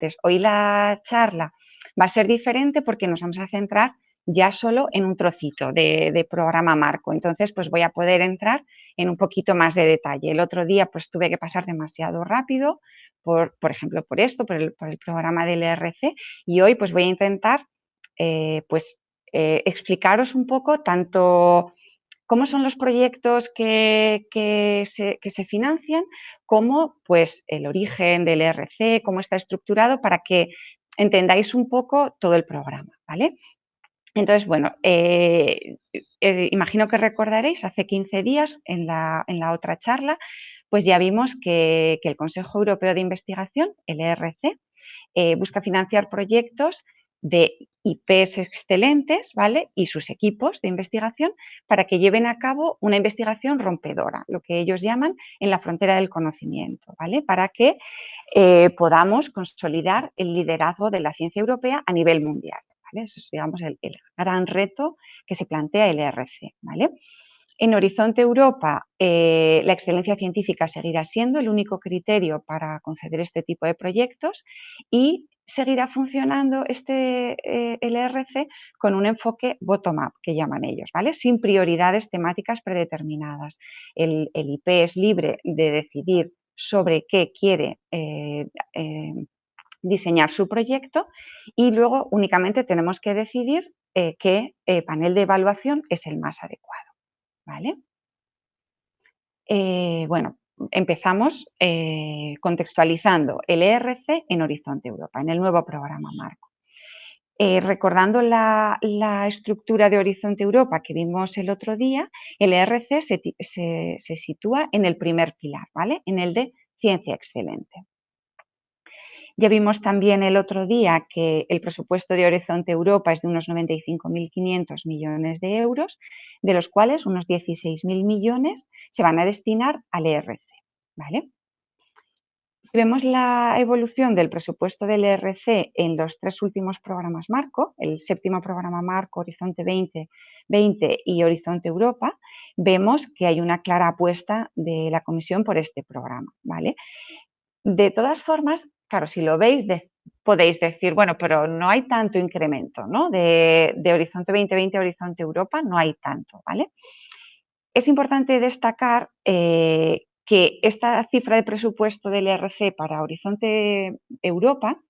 Entonces, hoy la charla va a ser diferente porque nos vamos a centrar ya solo en un trocito de programa marco. Entonces, pues voy a poder entrar en un poquito más de detalle. El otro día pues tuve que pasar demasiado rápido, por ejemplo, por esto, por el programa del ERC, y hoy pues voy a intentar explicaros un poco tanto cómo son los proyectos que se financian, como pues el origen del ERC, cómo está estructurado, para que entendáis un poco todo el programa, ¿vale? Entonces, bueno, imagino que recordaréis, hace 15 días en la otra charla, pues ya vimos que el Consejo Europeo de Investigación, el ERC, busca financiar proyectos de IPs excelentes, ¿vale? Y sus equipos de investigación para que lleven a cabo una investigación rompedora, lo que ellos llaman en la frontera del conocimiento, ¿vale? Para que podamos consolidar el liderazgo de la ciencia europea a nivel mundial, ¿vale? Eso es, digamos, el gran reto que se plantea el ERC, ¿vale? En Horizonte Europa, la excelencia científica seguirá siendo el único criterio para conceder este tipo de proyectos y seguirá funcionando el ERC con un enfoque bottom-up, que llaman ellos, ¿vale? Sin prioridades temáticas predeterminadas. El IP es libre de decidir sobre qué quiere diseñar su proyecto y luego únicamente tenemos que decidir qué panel de evaluación es el más adecuado, ¿vale? Bueno, empezamos contextualizando el ERC en Horizonte Europa, en el nuevo programa marco. Recordando la estructura de Horizonte Europa que vimos el otro día, el ERC se sitúa en el primer pilar, ¿vale? En el de ciencia excelente. Ya vimos también el otro día que el presupuesto de Horizonte Europa es de unos 95.500 millones de euros, de los cuales unos 16.000 millones se van a destinar al ERC, ¿vale? Si vemos la evolución del presupuesto del ERC en los 3 últimos programas marco, el 7º programa marco, Horizonte 2020 y Horizonte Europa, vemos que hay una clara apuesta de la Comisión por este programa, ¿vale? De todas formas, claro, si lo veis, podéis decir, bueno, pero no hay tanto incremento, ¿no? De Horizonte 2020 a Horizonte Europa no hay tanto, ¿vale? Es importante destacar que esta cifra de presupuesto del ERC para Horizonte Europa,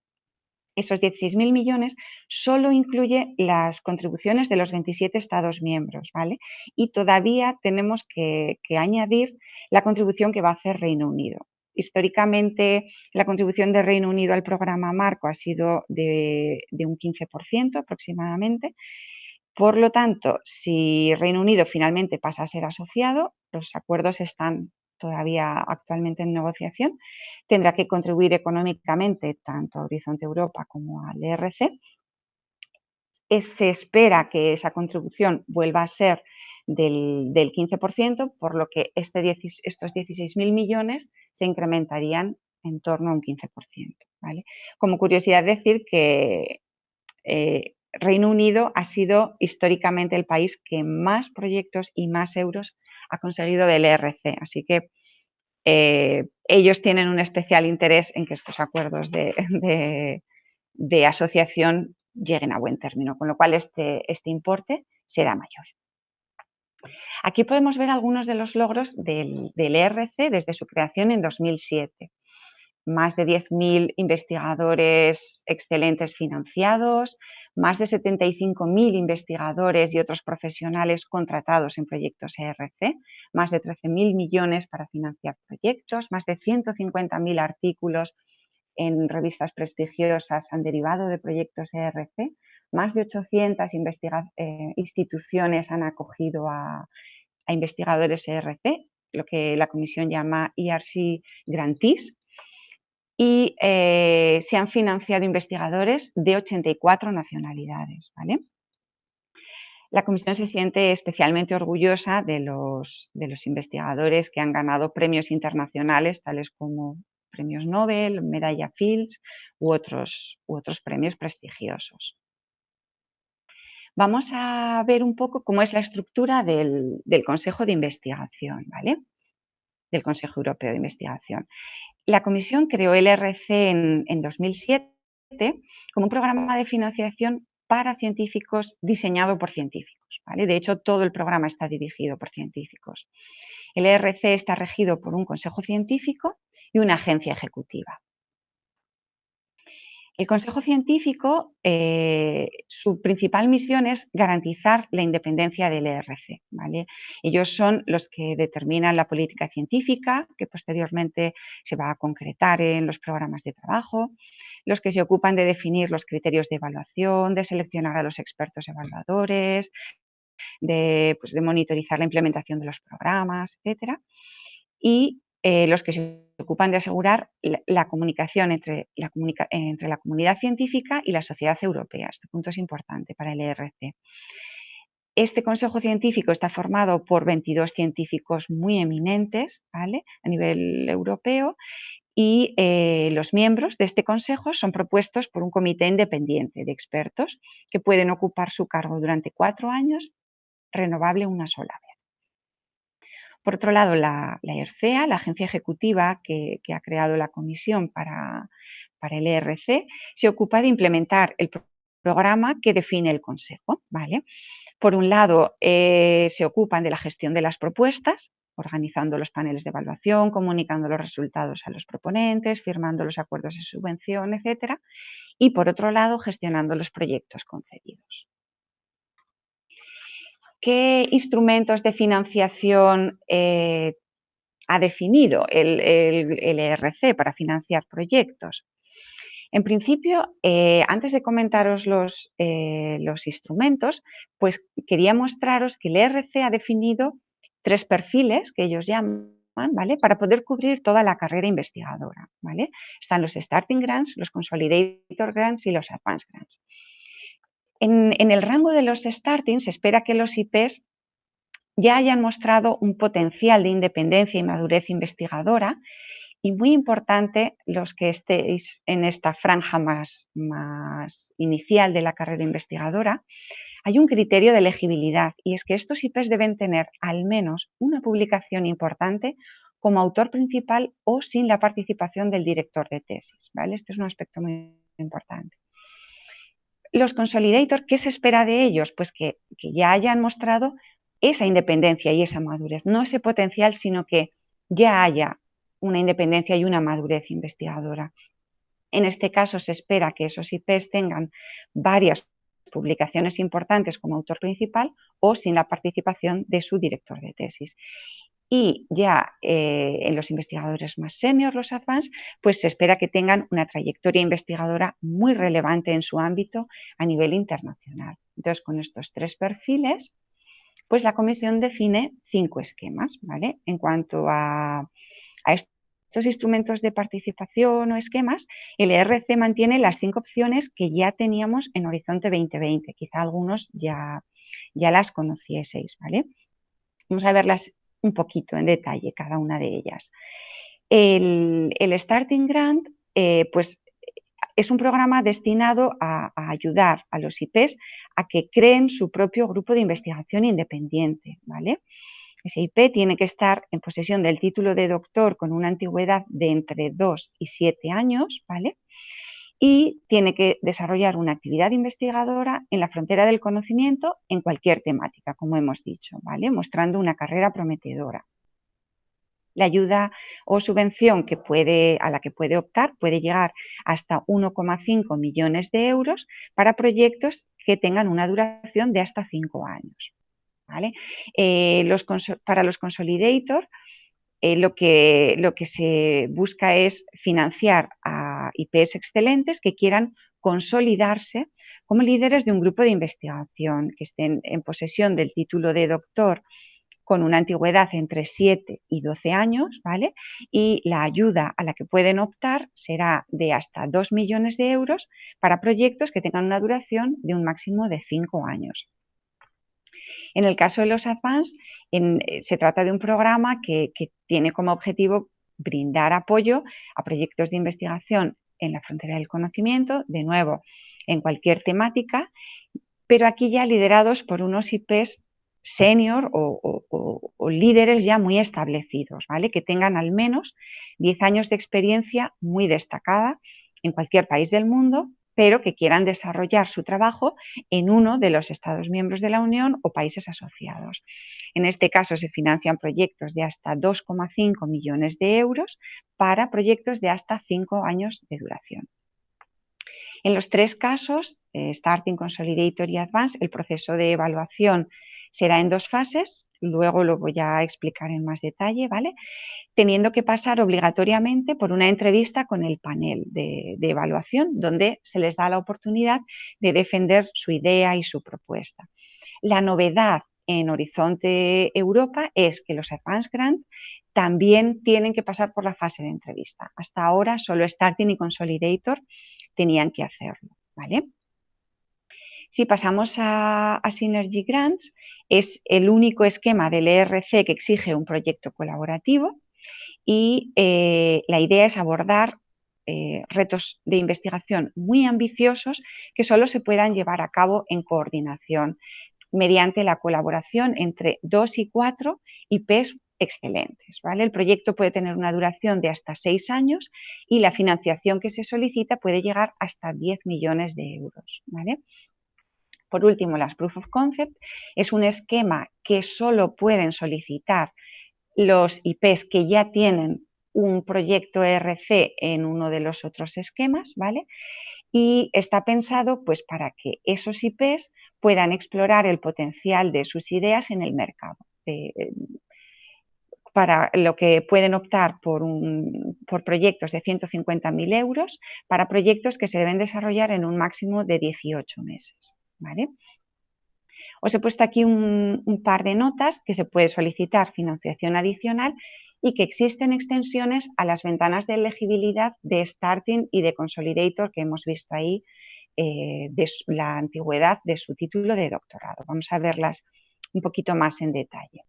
esos 16.000 millones, solo incluye las contribuciones de los 27 Estados miembros, ¿vale? Y todavía tenemos que añadir la contribución que va a hacer Reino Unido. Históricamente, la contribución de Reino Unido al programa marco ha sido de un 15% aproximadamente. Por lo tanto, si Reino Unido finalmente pasa a ser asociado, los acuerdos están todavía actualmente en negociación, tendrá que contribuir económicamente tanto a Horizonte Europa como al ERC. Se espera que esa contribución vuelva a ser del 15%, por lo que estos 16.000 millones se incrementarían en torno a un 15%, ¿vale? Como curiosidad decir que Reino Unido ha sido históricamente el país que más proyectos y más euros ha conseguido del ERC, así que ellos tienen un especial interés en que estos acuerdos de asociación lleguen a buen término, con lo cual este importe será mayor. Aquí podemos ver algunos de los logros del ERC desde su creación en 2007. Más de 10.000 investigadores excelentes financiados, más de 75.000 investigadores y otros profesionales contratados en proyectos ERC, más de 13.000 millones para financiar proyectos, más de 150.000 artículos en revistas prestigiosas han derivado de proyectos ERC, más de 800 instituciones han acogido a investigadores ERC, lo que la Comisión llama ERC Grantees, y se han financiado investigadores de 84 nacionalidades, ¿vale? La Comisión se siente especialmente orgullosa de los investigadores que han ganado premios internacionales, tales como premios Nobel, Medalla Fields u otros premios prestigiosos. Vamos a ver un poco cómo es la estructura del Consejo de Investigación, ¿vale? Del Consejo Europeo de Investigación. La Comisión creó el ERC en 2007 como un programa de financiación para científicos diseñado por científicos, ¿vale? De hecho, todo el programa está dirigido por científicos. El ERC está regido por un consejo científico y una agencia ejecutiva. El Consejo Científico, su principal misión es garantizar la independencia del ERC, ¿vale? Ellos son los que determinan la política científica, que posteriormente se va a concretar en los programas de trabajo, los que se ocupan de definir los criterios de evaluación, de seleccionar a los expertos evaluadores, de monitorizar la implementación de los programas, etc. Y los que se ocupan de asegurar la comunicación entre la comunidad científica y la sociedad europea. Este punto es importante para el ERC. Este consejo científico está formado por 22 científicos muy eminentes, ¿vale?, a nivel europeo, y los miembros de este consejo son propuestos por un comité independiente de expertos que pueden ocupar su cargo durante 4 años, renovable una sola vez. Por otro lado, la ERCEA, la agencia ejecutiva que ha creado la comisión para el ERC, se ocupa de implementar el programa que define el Consejo, ¿vale? Por un lado, se ocupan de la gestión de las propuestas, organizando los paneles de evaluación, comunicando los resultados a los proponentes, firmando los acuerdos de subvención, etc. Y por otro lado, gestionando los proyectos concedidos. ¿Qué instrumentos de financiación ha definido el ERC para financiar proyectos? En principio, antes de comentaros los instrumentos, pues quería mostraros que el ERC ha definido 3 perfiles que ellos llaman, ¿vale?, para poder cubrir toda la carrera investigadora, ¿vale? Están los Starting Grants, los Consolidator Grants y los Advanced Grants. En el rango de los Starting se espera que los IPs ya hayan mostrado un potencial de independencia y madurez investigadora, y muy importante, los que estéis en esta franja más inicial de la carrera investigadora, hay un criterio de elegibilidad, y es que estos IPs deben tener al menos una publicación importante como autor principal o sin la participación del director de tesis, ¿vale? Este es un aspecto muy importante. Los Consolidator, ¿qué se espera de ellos? Pues que ya hayan mostrado esa independencia y esa madurez, no ese potencial, sino que ya haya una independencia y una madurez investigadora. En este caso se espera que esos IPs tengan varias publicaciones importantes como autor principal o sin la participación de su director de tesis. Y ya en los investigadores más senior, los advanced, pues se espera que tengan una trayectoria investigadora muy relevante en su ámbito a nivel internacional. Entonces, con estos 3 perfiles, pues la comisión define 5 esquemas, ¿vale? En cuanto a estos instrumentos de participación o esquemas, el ERC mantiene las 5 opciones que ya teníamos en Horizonte 2020. Quizá algunos ya las conocieseis, ¿vale? Vamos a verlas un poquito en detalle, cada una de ellas. El Starting Grant, pues es un programa destinado a ayudar a los IPs a que creen su propio grupo de investigación independiente, ¿vale? Ese IP tiene que estar en posesión del título de doctor con una antigüedad de entre 2 y 7 años, ¿vale? Y tiene que desarrollar una actividad investigadora en la frontera del conocimiento en cualquier temática, como hemos dicho, ¿vale?, mostrando una carrera prometedora. La ayuda o subvención a la que puede optar puede llegar hasta 1,5 millones de euros para proyectos que tengan una duración de hasta 5 años, ¿vale? Para los Consolidator, lo que se busca es financiar a IPs excelentes que quieran consolidarse como líderes de un grupo de investigación, que estén en posesión del título de doctor con una antigüedad entre 7 y 12 años, ¿vale? Y la ayuda a la que pueden optar será de hasta 2 millones de euros para proyectos que tengan una duración de un máximo de 5 años. En el caso de los Advanced, se trata de un programa que tiene como objetivo brindar apoyo a proyectos de investigación en la frontera del conocimiento, de nuevo, en cualquier temática, pero aquí ya liderados por unos IPs senior o líderes ya muy establecidos, ¿vale?, que tengan al menos 10 años de experiencia muy destacada en cualquier país del mundo pero que quieran desarrollar su trabajo en uno de los Estados miembros de la Unión o países asociados. En este caso se financian proyectos de hasta 2,5 millones de euros para proyectos de hasta 5 años de duración. En los tres casos, Starting, Consolidator y Advance, el proceso de evaluación será en dos fases, luego lo voy a explicar en más detalle, ¿vale? Teniendo que pasar obligatoriamente por una entrevista con el panel de evaluación, donde se les da la oportunidad de defender su idea y su propuesta. La novedad en Horizonte Europa es que los Advance Grant también tienen que pasar por la fase de entrevista. Hasta ahora solo Starting y Consolidator tenían que hacerlo, ¿vale? Si pasamos a Synergy Grants, es el único esquema del ERC que exige un proyecto colaborativo y la idea es abordar retos de investigación muy ambiciosos que solo se puedan llevar a cabo en coordinación mediante la colaboración entre 2 y 4 IPs excelentes, ¿vale? El proyecto puede tener una duración de hasta 6 años y la financiación que se solicita puede llegar hasta 10 millones de euros, ¿vale? Por último, las Proof of Concept es un esquema que solo pueden solicitar los IPs que ya tienen un proyecto ERC en uno de los otros esquemas, ¿vale? Y está pensado pues, para que esos IPs puedan explorar el potencial de sus ideas en el mercado. Para lo que pueden optar por proyectos de 150.000 euros para proyectos que se deben desarrollar en un máximo de 18 meses, ¿vale? Os he puesto aquí un par de notas que se puede solicitar financiación adicional y que existen extensiones a las ventanas de elegibilidad de Starting y de Consolidator que hemos visto ahí de la antigüedad de su título de doctorado. Vamos a verlas un poquito más en detalle.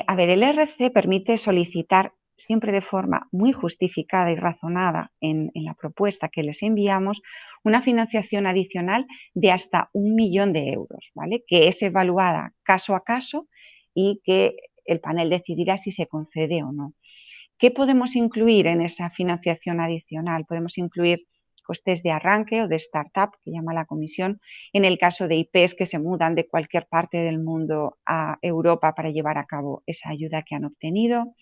A ver, el ERC permite solicitar siempre de forma muy justificada y razonada en la propuesta que les enviamos una financiación adicional de hasta 1 millón de euros, ¿vale? Que es evaluada caso a caso y que el panel decidirá si se concede o no. ¿Qué podemos incluir en esa financiación adicional? Podemos incluir costes de arranque o de startup, que llama la comisión, en el caso de IPs que se mudan de cualquier parte del mundo a Europa para llevar a cabo esa ayuda que han obtenido,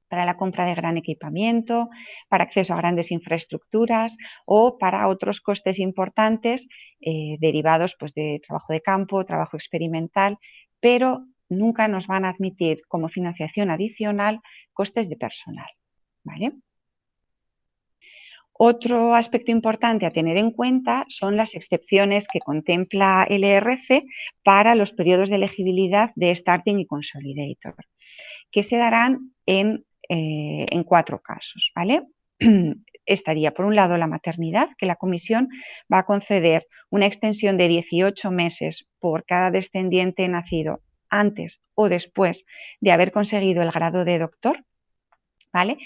para la compra de gran equipamiento, para acceso a grandes infraestructuras o para otros costes importantes derivados pues, de trabajo de campo, trabajo experimental, pero nunca nos van a admitir como financiación adicional costes de personal, ¿vale? Otro aspecto importante a tener en cuenta son las excepciones que contempla el ERC para los periodos de elegibilidad de Starting y Consolidator, que se darán en 4 casos, ¿vale? Estaría, por un lado, la maternidad, que la comisión va a conceder una extensión de 18 meses por cada descendiente nacido antes o después de haber conseguido el grado de doctor, ¿vale?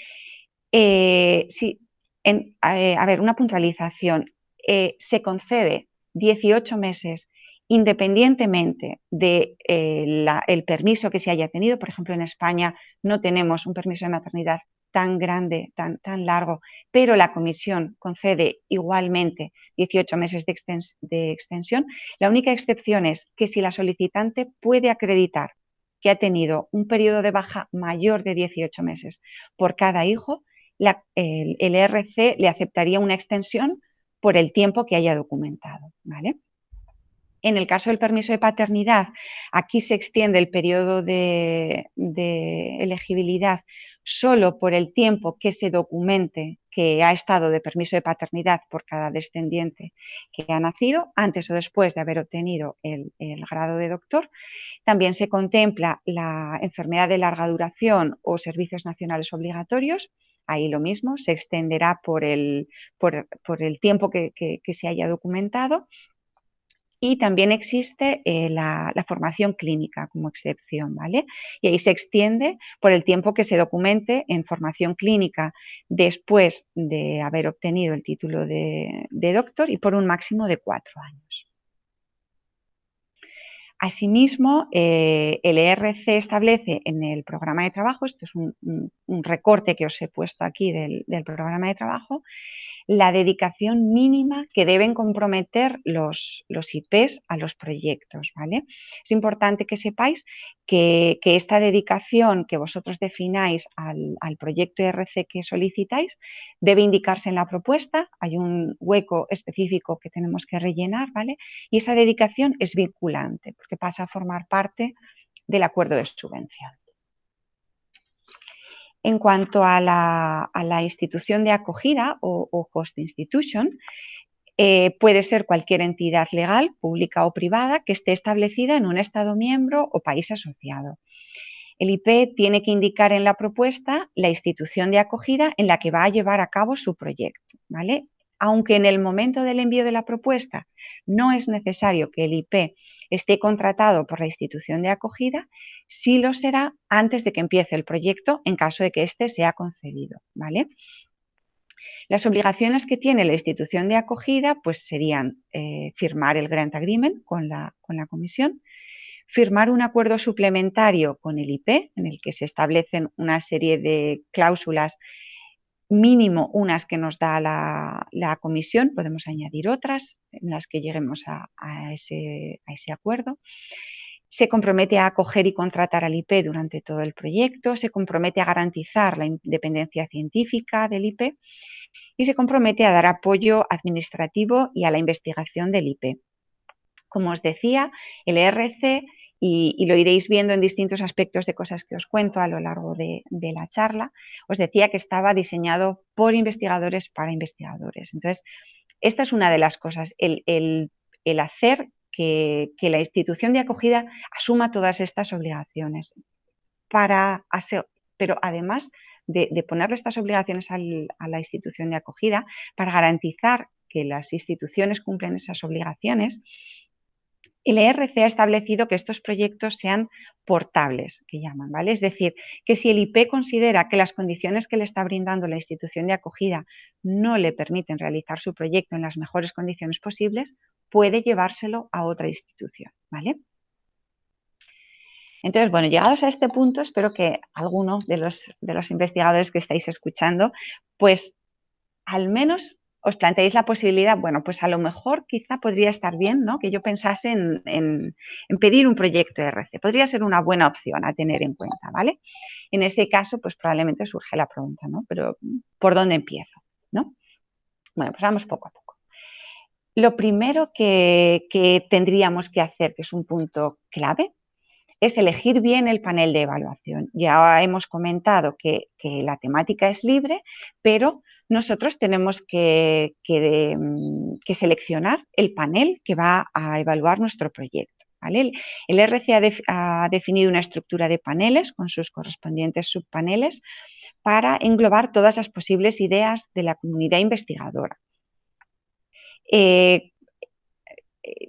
A ver, una puntualización. Se concede 18 meses independientemente del permiso que se haya tenido. Por ejemplo, en España no tenemos un permiso de maternidad tan grande, tan largo, pero la comisión concede igualmente 18 meses de extensión. La única excepción es que si la solicitante puede acreditar que ha tenido un periodo de baja mayor de 18 meses por cada hijo, el ERC le aceptaría una extensión por el tiempo que haya documentado, ¿vale? En el caso del permiso de paternidad, aquí se extiende el periodo de elegibilidad solo por el tiempo que se documente que ha estado de permiso de paternidad por cada descendiente que ha nacido, antes o después de haber obtenido el grado de doctor. También se contempla la enfermedad de larga duración o servicios nacionales obligatorios. Ahí lo mismo, se extenderá por el tiempo que se haya documentado. Y también existe la formación clínica como excepción, ¿vale? Y ahí se extiende por el tiempo que se documente en formación clínica después de haber obtenido el título de doctor y por un máximo de 4 años. Asimismo, el ERC establece en el programa de trabajo, esto es un recorte que os he puesto aquí del programa de trabajo, la dedicación mínima que deben comprometer los IPs a los proyectos, ¿vale? Es importante que sepáis que esta dedicación que vosotros defináis al proyecto ERC que solicitáis debe indicarse en la propuesta, hay un hueco específico que tenemos que rellenar, ¿vale? Y esa dedicación es vinculante porque pasa a formar parte del acuerdo de subvención. En cuanto a la institución de acogida o host institution, puede ser cualquier entidad legal, pública o privada, que esté establecida en un Estado miembro o país asociado. El IP tiene que indicar en la propuesta la institución de acogida en la que va a llevar a cabo su proyecto, ¿vale? Aunque en el momento del envío de la propuesta no es necesario que el IP esté contratado por la institución de acogida, sí lo será antes de que empiece el proyecto en caso de que éste sea concedido, ¿vale? Las obligaciones que tiene la institución de acogida pues serían firmar el Grant Agreement con la comisión, firmar un acuerdo suplementario con el IP en el que se establecen una serie de cláusulas, mínimo unas que nos da la comisión, podemos añadir otras en las que lleguemos a ese acuerdo. Se compromete a acoger y contratar al IP durante todo el proyecto, se compromete a garantizar la independencia científica del IP y se compromete a dar apoyo administrativo y a la investigación del IP. Como os decía, el ERC, y lo iréis viendo en distintos aspectos de cosas que os cuento a lo largo de la charla, os decía que estaba diseñado por investigadores para investigadores. Entonces, esta es una de las cosas, el hacer que la institución de acogida asuma todas estas obligaciones, pero además de ponerle estas obligaciones a la institución de acogida, para garantizar que las instituciones cumplen esas obligaciones, el ERC ha establecido que estos proyectos sean portables, que llaman, ¿vale? Es decir, que si el IP considera que las condiciones que le está brindando la institución de acogida no le permiten realizar su proyecto en las mejores condiciones posibles, puede llevárselo a otra institución, ¿vale? Entonces, bueno, llegados a este punto, espero que alguno de los investigadores que estáis escuchando, pues al menos os planteéis la posibilidad, bueno, pues a lo mejor quizá podría estar bien, ¿no?, que yo pensase en pedir un proyecto ERC. Podría ser una buena opción a tener en cuenta, ¿vale? En ese caso, pues probablemente surge la pregunta, ¿no? Pero, ¿por dónde empiezo?, ¿no? Bueno, pues vamos poco a poco. Lo primero que tendríamos que hacer, que es un punto clave, es elegir bien el panel de evaluación. Ya hemos comentado que la temática es libre, pero nosotros tenemos que seleccionar el panel que va a evaluar nuestro proyecto, ¿vale? El RC ha definido una estructura de paneles con sus correspondientes subpaneles para englobar todas las posibles ideas de la comunidad investigadora.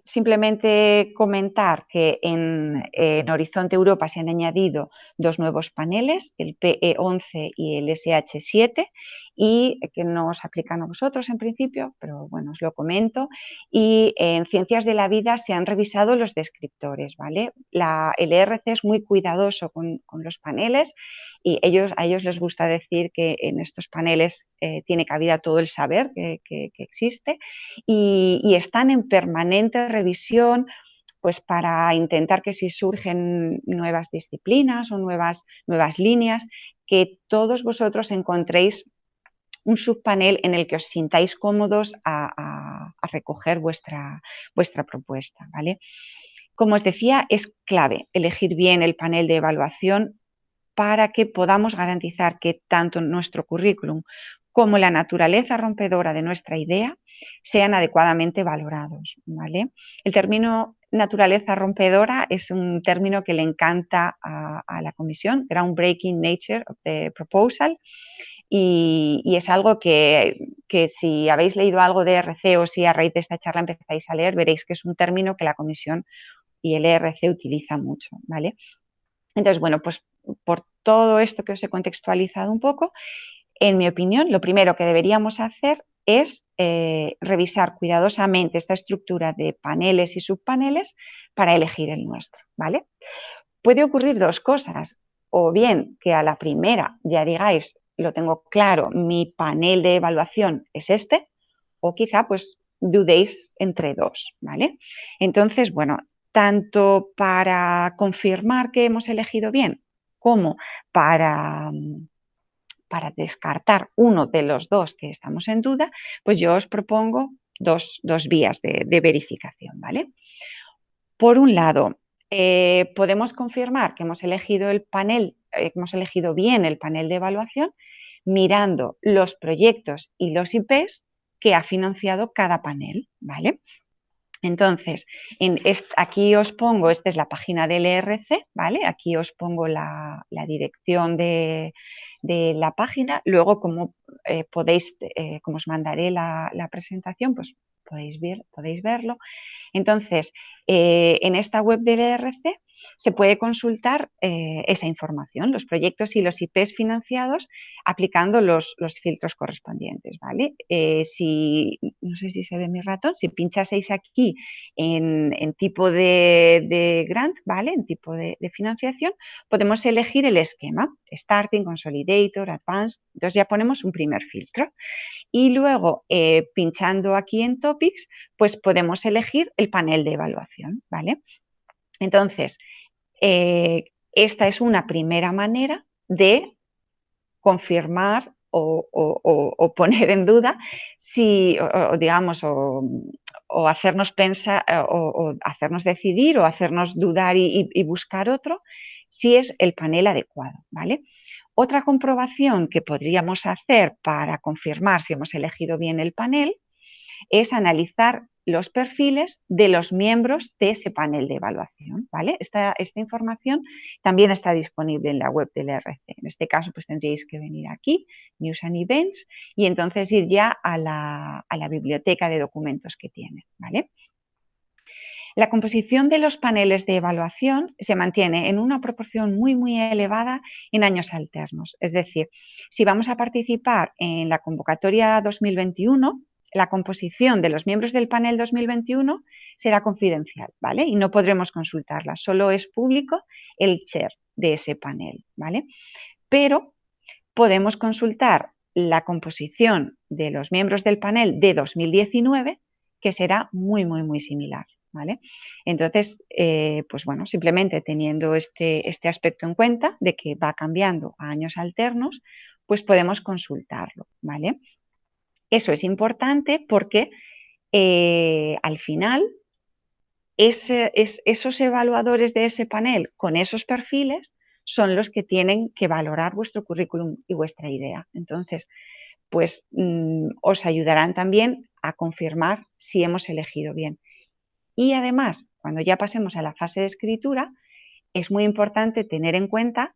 Simplemente comentar que en Horizonte Europa se han añadido dos nuevos paneles, el PE11 y el SH7, y que no os aplican a vosotros en principio, pero bueno, os lo comento. Y en Ciencias de la Vida se han revisado los descriptores, ¿vale? El ERC es muy cuidadoso con los paneles y a ellos les gusta decir que en estos paneles tiene cabida todo el saber que existe y están en permanente revisión, pues para intentar que si surgen nuevas disciplinas o nuevas líneas, que todos vosotros encontréis un subpanel en el que os sintáis cómodos a recoger vuestra propuesta, ¿vale? Como os decía, es clave elegir bien el panel de evaluación para que podamos garantizar que tanto nuestro currículum como la naturaleza rompedora de nuestra idea sean adecuadamente valorados, ¿vale? El término naturaleza rompedora es un término que le encanta a la comisión, groundbreaking nature of the proposal, y es algo que si habéis leído algo de ERC o si a raíz de esta charla empezáis a leer, veréis que es un término que la comisión y el ERC utiliza mucho, ¿vale? Entonces, bueno, pues por todo esto que os he contextualizado un poco, en mi opinión, lo primero que deberíamos hacer es revisar cuidadosamente esta estructura de paneles y subpaneles para elegir el nuestro, ¿vale? Puede ocurrir dos cosas, o bien que a la primera ya digáis, lo tengo claro, mi panel de evaluación es este, o quizá pues dudéis entre dos, ¿vale? Entonces, bueno, tanto para confirmar que hemos elegido bien como para descartar uno de los dos que estamos en duda, pues yo os propongo dos vías de verificación, ¿vale? Por un lado, podemos confirmar que hemos elegido hemos elegido bien el panel de evaluación mirando los proyectos y los IPs que ha financiado cada panel, ¿vale? Entonces, aquí os pongo, esta es la página del ERC, ¿vale? Aquí os pongo la dirección de la página. Luego, como como os mandaré la presentación, pues podéis verlo. Entonces, en esta web del ERC se puede consultar esa información, los proyectos y los IPs financiados aplicando los filtros correspondientes, ¿vale? No sé si se ve mi ratón, si pinchaseis aquí en tipo de grant, ¿vale? En tipo de financiación, podemos elegir el esquema, Starting, Consolidator, Advanced, entonces ya ponemos un primer filtro. Y luego, pinchando aquí en Topics, pues podemos elegir el panel de evaluación, ¿vale? Entonces, esta es una primera manera de confirmar o poner en duda si, o hacernos pensar, o hacernos decidir, o hacernos dudar y buscar otro, si es el panel adecuado, ¿vale? Otra comprobación que podríamos hacer para confirmar si hemos elegido bien el panel es analizar los perfiles de los miembros de ese panel de evaluación, ¿vale? Esta información también está disponible en la web del ERC. En este caso, pues tendríais que venir aquí, News and Events, y entonces ir ya a la biblioteca de documentos que tiene, ¿vale? La composición de los paneles de evaluación se mantiene en una proporción muy elevada en años alternos. Es decir, si vamos a participar en la convocatoria 2021, la composición de los miembros del panel 2021 será confidencial, ¿vale? Y no podremos consultarla, solo es público el chair de ese panel, ¿vale? Pero podemos consultar la composición de los miembros del panel de 2019, que será muy similar, ¿vale? Entonces, pues bueno, simplemente teniendo este aspecto en cuenta de que va cambiando a años alternos, pues podemos consultarlo, ¿vale? Eso es importante porque al final esos evaluadores de ese panel con esos perfiles son los que tienen que valorar vuestro currículum y vuestra idea. Entonces, pues os ayudarán también a confirmar si hemos elegido bien. Y además, cuando ya pasemos a la fase de escritura, es muy importante tener en cuenta,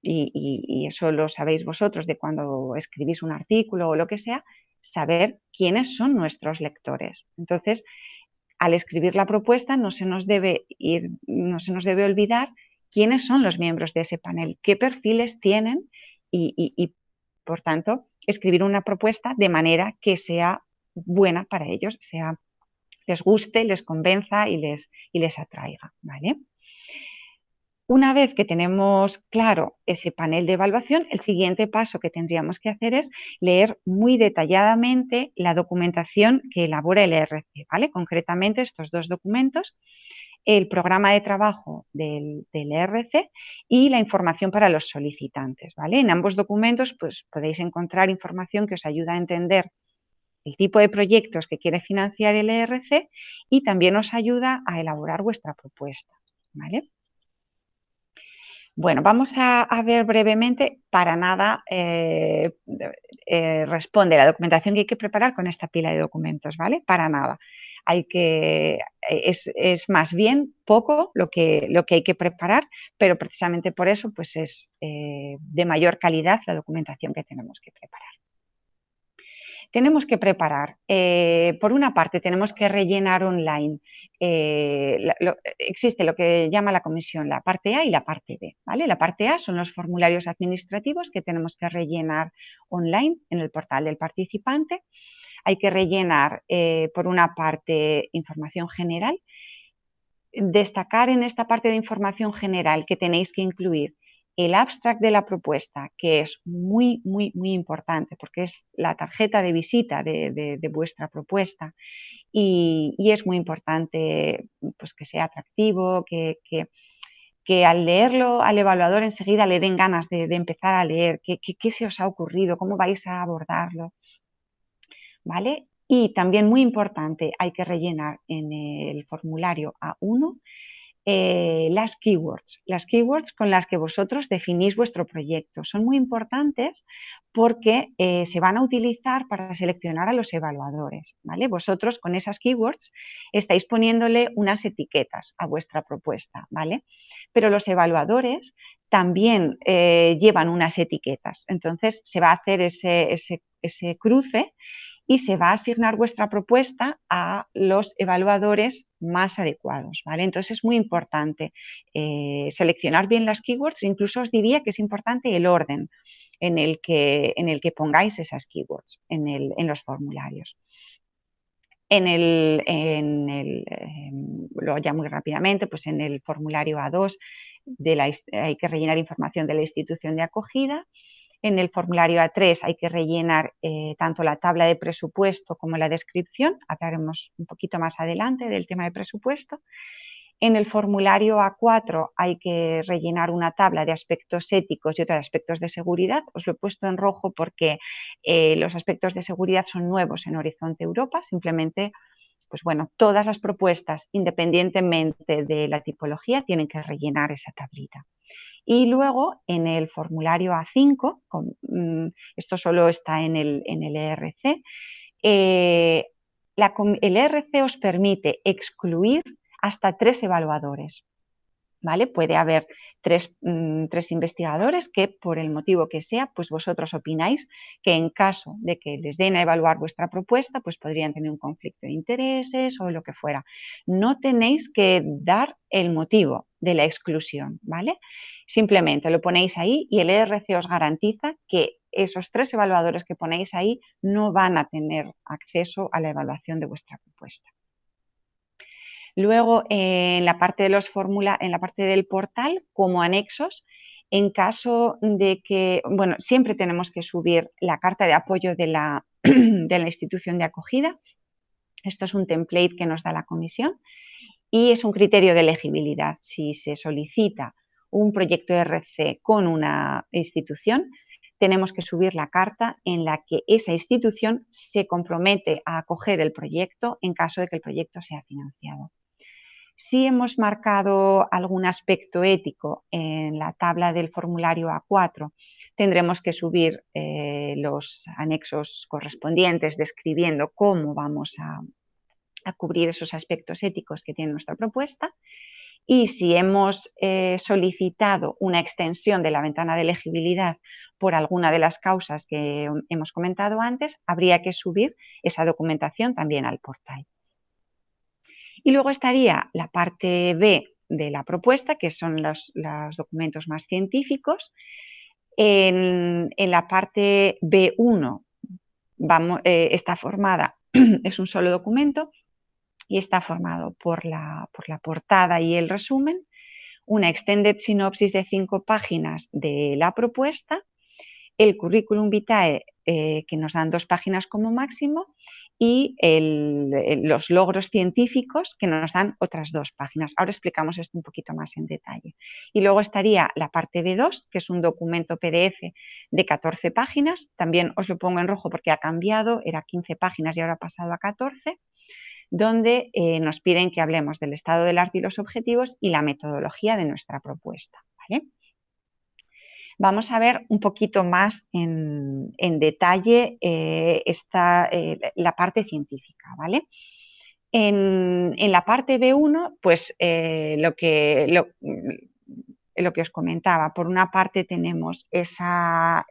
y eso lo sabéis vosotros de cuando escribís un artículo o lo que sea, saber quiénes son nuestros lectores. Entonces, al escribir la propuesta no se nos debe olvidar quiénes son los miembros de ese panel, qué perfiles tienen y por tanto, escribir una propuesta de manera que sea buena para ellos, les guste, les convenza y les atraiga, ¿vale? Una vez que tenemos claro ese panel de evaluación, el siguiente paso que tendríamos que hacer es leer muy detalladamente la documentación que elabora el ERC, ¿vale? Concretamente estos dos documentos, el programa de trabajo del ERC y la información para los solicitantes, ¿vale? En ambos documentos pues, podéis encontrar información que os ayuda a entender el tipo de proyectos que quiere financiar el ERC y también os ayuda a elaborar vuestra propuesta, ¿vale? Bueno, vamos a ver brevemente, para nada responde la documentación que hay que preparar con esta pila de documentos, ¿vale? Para nada. Es más bien poco lo que hay que preparar, pero precisamente por eso pues es de mayor calidad la documentación que tenemos que preparar. Tenemos que preparar, por una parte, tenemos que rellenar online. Existe lo que llama la comisión, la parte A y la parte B, ¿vale? La parte A son los formularios administrativos que tenemos que rellenar online en el portal del participante. Hay que rellenar, por una parte, información general. Destacar en esta parte de información general que tenéis que incluir el abstract de la propuesta, que es muy, muy, muy importante porque es la tarjeta de visita de vuestra propuesta y es muy importante pues, que sea atractivo, que al leerlo al evaluador enseguida le den ganas de empezar a leer, qué se os ha ocurrido, cómo vais a abordarlo, ¿vale? Y también muy importante, hay que rellenar en el formulario A1 las keywords con las que vosotros definís vuestro proyecto. Son muy importantes porque se van a utilizar para seleccionar a los evaluadores, ¿vale? Vosotros con esas keywords estáis poniéndole unas etiquetas a vuestra propuesta, ¿vale? Pero los evaluadores también llevan unas etiquetas, entonces se va a hacer ese cruce y se va a asignar vuestra propuesta a los evaluadores más adecuados, ¿vale? Entonces es muy importante seleccionar bien las keywords, incluso os diría que es importante el orden en el que pongáis esas keywords en los formularios. Luego ya muy rápidamente, pues en el formulario A2 hay que rellenar información de la institución de acogida. En el formulario A3 hay que rellenar tanto la tabla de presupuesto como la descripción. Hablaremos un poquito más adelante del tema de presupuesto. En el formulario A4 hay que rellenar una tabla de aspectos éticos y otra de aspectos de seguridad. Os lo he puesto en rojo porque los aspectos de seguridad son nuevos en Horizonte Europa. Simplemente, pues bueno, todas las propuestas, independientemente de la tipología, tienen que rellenar esa tablita. Y luego en el formulario A5, esto solo está en el ERC, el ERC os permite excluir hasta 3 evaluadores. ¿Vale? Puede haber tres investigadores que, por el motivo que sea, pues vosotros opináis que en caso de que les den a evaluar vuestra propuesta, pues podrían tener un conflicto de intereses o lo que fuera. No tenéis que dar el motivo de la exclusión, ¿vale? Simplemente lo ponéis ahí y el ERC os garantiza que esos 3 evaluadores que ponéis ahí no van a tener acceso a la evaluación de vuestra propuesta. Luego, en la parte del portal, como anexos, en caso de que, bueno, siempre tenemos que subir la carta de apoyo de la institución de acogida. Esto es un template que nos da la comisión y es un criterio de elegibilidad. Si se solicita un proyecto RC con una institución, tenemos que subir la carta en la que esa institución se compromete a acoger el proyecto en caso de que el proyecto sea financiado. Si hemos marcado algún aspecto ético en la tabla del formulario A4, tendremos que subir los anexos correspondientes describiendo cómo vamos a cubrir esos aspectos éticos que tiene nuestra propuesta. Y si hemos solicitado una extensión de la ventana de elegibilidad por alguna de las causas que hemos comentado antes, habría que subir esa documentación también al portal. Y luego estaría la parte B de la propuesta, que son los documentos más científicos. En la parte B1 está formada, es un solo documento y está formado por la portada y el resumen, una extended sinopsis de 5 páginas de la propuesta, el currículum vitae que nos dan 2 páginas como máximo y los logros científicos que nos dan otras 2 páginas. Ahora explicamos esto un poquito más en detalle. Y luego estaría la parte B2, que es un documento PDF de 14 páginas. También os lo pongo en rojo porque ha cambiado, era 15 páginas y ahora ha pasado a 14, donde nos piden que hablemos del estado del arte y los objetivos y la metodología de nuestra propuesta, ¿vale? Vamos a ver un poquito más en detalle la parte científica, ¿vale? En la parte B1, pues lo que os comentaba, por una parte tenemos esa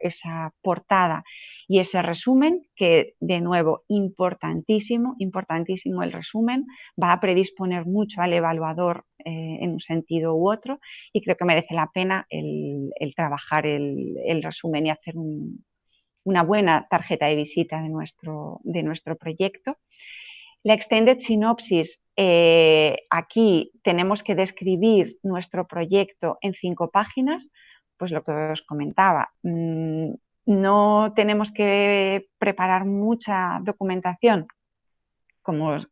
portada y ese resumen, que de nuevo, importantísimo el resumen, va a predisponer mucho al evaluador en un sentido u otro y creo que merece la pena el trabajar el resumen y hacer una buena tarjeta de visita de nuestro proyecto. La extended sinopsis, aquí tenemos que describir nuestro proyecto en 5 páginas pues lo que os comentaba, no tenemos que preparar mucha documentación, como os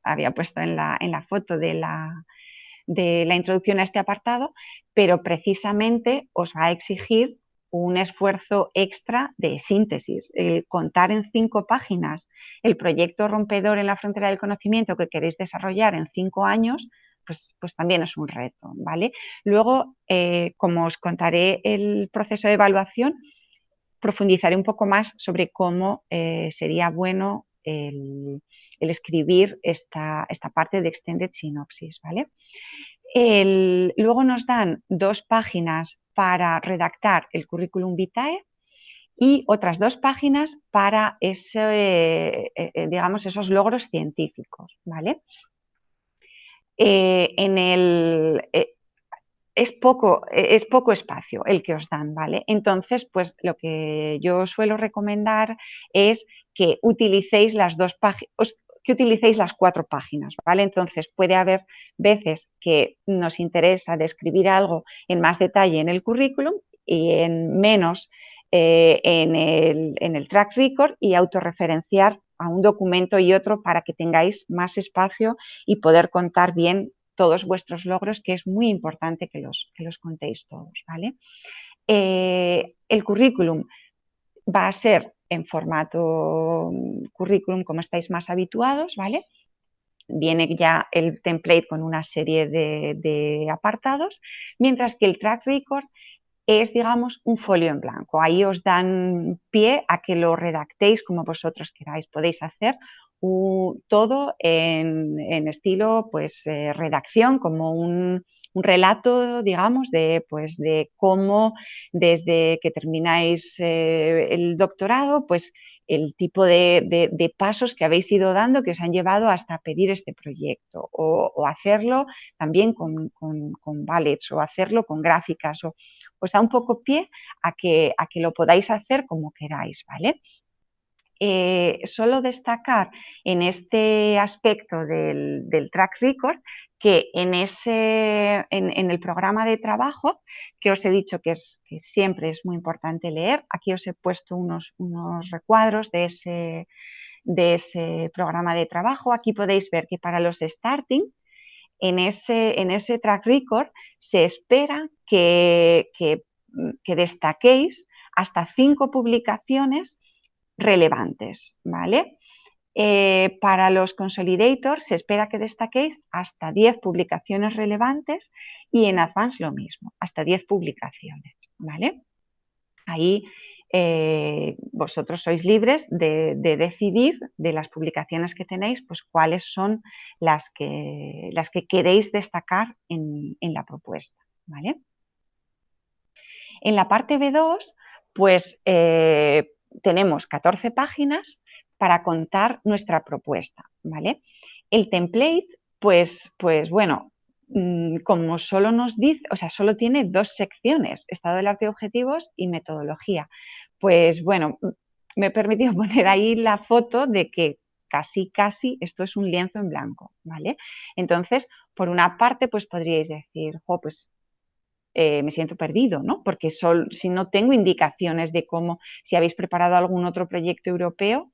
había puesto en la foto de la introducción a este apartado, pero precisamente os va a exigir un esfuerzo extra de síntesis. El contar en 5 páginas el proyecto rompedor en la frontera del conocimiento que queréis desarrollar en 5 años, pues también es un reto, ¿vale? Luego, como os contaré el proceso de evaluación, profundizaré un poco más sobre cómo sería bueno el escribir esta parte de Extended Synopsis, ¿vale? Luego nos dan 2 páginas para redactar el currículum vitae y otras 2 páginas para digamos, esos logros científicos, ¿vale? Es poco espacio el que os dan, ¿vale? Entonces, pues lo que yo suelo recomendar es que utilicéis las 2 páginas, que utilicéis las 4 páginas, ¿vale? Entonces, puede haber veces que nos interesa describir algo en más detalle en el currículum y en menos en el track record, y autorreferenciar a un documento y otro para que tengáis más espacio y poder contar bien todos vuestros logros, que es muy importante que los contéis todos, ¿vale? El currículum va a ser en formato currículum, como estáis más habituados, ¿vale? Viene ya el template con una serie de apartados, mientras que el track record es, digamos, un folio en blanco. Ahí os dan pie a que lo redactéis como vosotros queráis. Podéis hacer todo en estilo, pues, redacción, como un relato, digamos, de cómo desde que termináis el doctorado, pues el tipo de pasos que habéis ido dando que os han llevado hasta pedir este proyecto, o hacerlo también con bullets, o hacerlo con gráficas, os da un poco pie a que lo podáis hacer como queráis, ¿vale? Solo destacar en este aspecto del track record que en el programa de trabajo, que os he dicho que siempre es muy importante leer, aquí os he puesto unos recuadros de ese programa de trabajo. Aquí podéis ver que para los starting, en ese track record se espera que destaquéis hasta 5 publicaciones relevantes, ¿vale? Para los consolidators se espera que destaquéis hasta 10 publicaciones relevantes, y en Advanced lo mismo, hasta 10 publicaciones, ¿vale? Ahí vosotros sois libres de decidir de las publicaciones que tenéis, pues cuáles son las que queréis destacar en la propuesta, ¿vale? En la parte B2, pues tenemos 14 páginas para contar nuestra propuesta, ¿vale? El template, pues bueno, como solo nos dice, o sea, solo tiene 2 secciones, estado del arte de objetivos y metodología. Pues bueno, me he permitido poner ahí la foto de que casi esto es un lienzo en blanco, ¿vale? Entonces, por una parte, pues podríais decir, pues me siento perdido, ¿no? Porque si no tengo indicaciones de cómo, si habéis preparado algún otro proyecto europeo,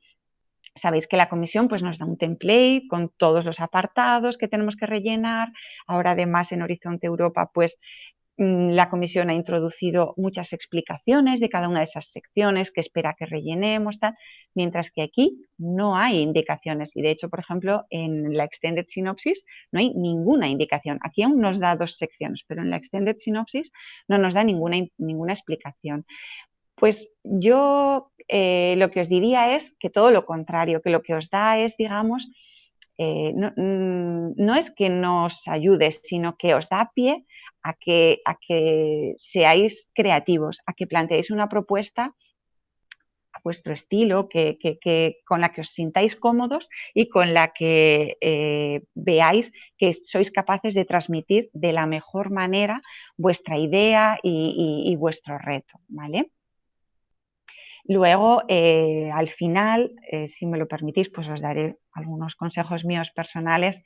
sabéis que la comisión, pues, nos da un template con todos los apartados que tenemos que rellenar. Ahora, además, en Horizonte Europa, pues la comisión ha introducido muchas explicaciones de cada una de esas secciones que espera que rellenemos, tal, mientras que aquí no hay indicaciones. Y de hecho, por ejemplo, en la Extended Synopsis no hay ninguna indicación. Aquí aún nos da 2 secciones, pero en la Extended Synopsis no nos da ninguna explicación. Pues yo lo que os diría es que todo lo contrario, que lo que os da es, digamos, no es que nos ayude, sino que os da pie a que seáis creativos, a que planteéis una propuesta a vuestro estilo, con la que os sintáis cómodos y con la que veáis que sois capaces de transmitir de la mejor manera vuestra idea y vuestro reto, ¿vale? Luego, al final, si me lo permitís, pues os daré algunos consejos míos personales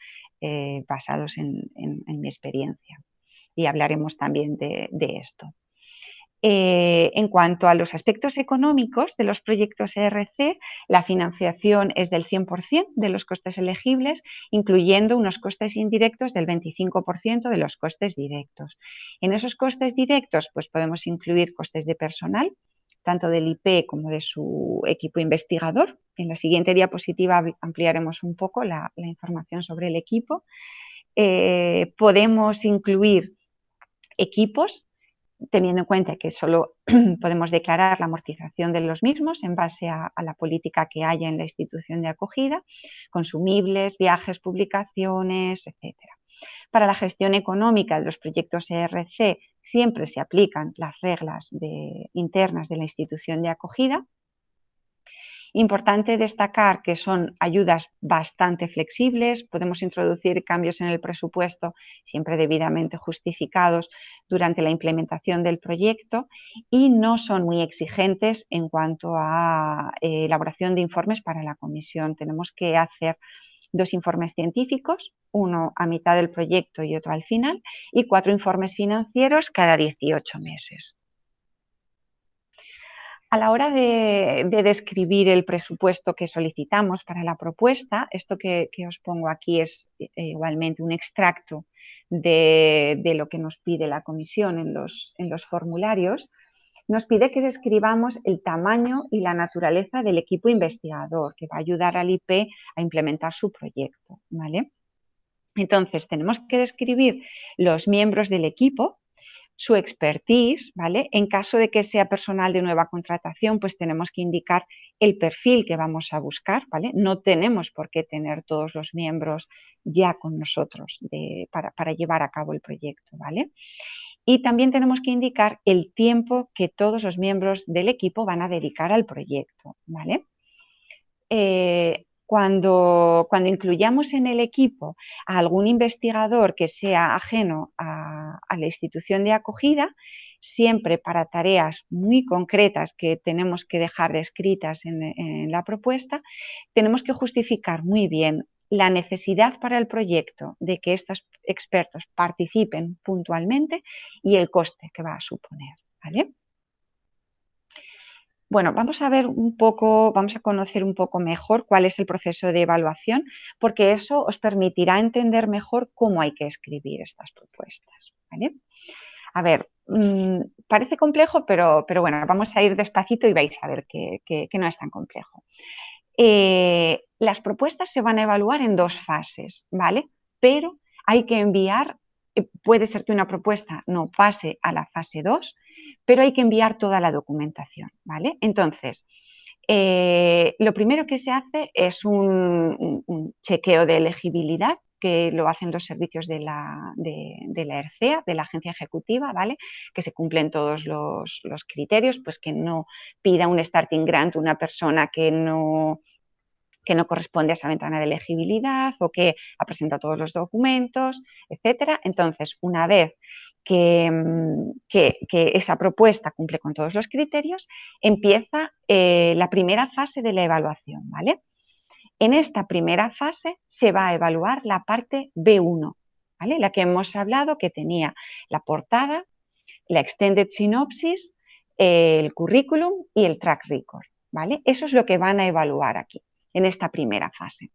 basados en mi experiencia, y hablaremos también de esto. En cuanto a los aspectos económicos de los proyectos ERC, la financiación es del 100% de los costes elegibles, incluyendo unos costes indirectos del 25% de los costes directos. En esos costes directos, pues podemos incluir costes de personal, tanto del IP como de su equipo investigador. En la siguiente diapositiva ampliaremos un poco la información sobre el equipo. Podemos incluir equipos, teniendo en cuenta que solo podemos declarar la amortización de los mismos en base a la política que haya en la institución de acogida, consumibles, viajes, publicaciones, etc. Para la gestión económica de los proyectos ERC siempre se aplican las reglas internas de la institución de acogida. Importante destacar que son ayudas bastante flexibles, podemos introducir cambios en el presupuesto siempre debidamente justificados durante la implementación del proyecto y no son muy exigentes en cuanto a elaboración de informes para la comisión. Tenemos que hacer 2 informes científicos, uno a mitad del proyecto y otro al final, y 4 informes financieros cada 18 meses. A la hora de describir el presupuesto que solicitamos para la propuesta, esto que os pongo aquí es igualmente un extracto de lo que nos pide la comisión en los formularios. Nos pide que describamos el tamaño y la naturaleza del equipo investigador que va a ayudar al IP a implementar su proyecto, ¿vale? Entonces, tenemos que describir los miembros del equipo, su expertise, ¿vale? En caso de que sea personal de nueva contratación, pues tenemos que indicar el perfil que vamos a buscar, ¿vale? No tenemos por qué tener todos los miembros ya con nosotros para llevar a cabo el proyecto, ¿vale? Y también tenemos que indicar el tiempo que todos los miembros del equipo van a dedicar al proyecto, ¿vale? Cuando incluyamos en el equipo a algún investigador que sea ajeno a la institución de acogida, siempre para tareas muy concretas que tenemos que dejar descritas en la propuesta, tenemos que justificar muy bien la necesidad para el proyecto de que estos expertos participen puntualmente y el coste que va a suponer, ¿vale? Bueno, vamos a ver un poco, vamos a conocer un poco mejor cuál es el proceso de evaluación, porque eso os permitirá entender mejor cómo hay que escribir estas propuestas, ¿vale? A ver, parece complejo, pero bueno, vamos a ir despacito y vais a ver que no es tan complejo. Las propuestas se van a evaluar en 2 fases, ¿vale? Pero hay que enviar, puede ser que una propuesta no pase a la fase 2, pero hay que enviar toda la documentación, ¿vale? Entonces, lo primero que se hace es un chequeo de elegibilidad, que lo hacen los servicios de la ERCEA, de la agencia ejecutiva, ¿vale? Que se cumplen todos los criterios, pues que no pida un starting grant una persona que no corresponde a esa ventana de elegibilidad o que ha presentado todos los documentos, etcétera. Entonces, una vez que esa propuesta cumple con todos los criterios, empieza la primera fase de la evaluación, ¿vale? En esta primera fase se va a evaluar la parte B1, ¿vale? La que hemos hablado, que tenía la portada, la extended synopsis, el currículum y el track record, ¿vale? Eso es lo que van a evaluar aquí, en esta primera fase.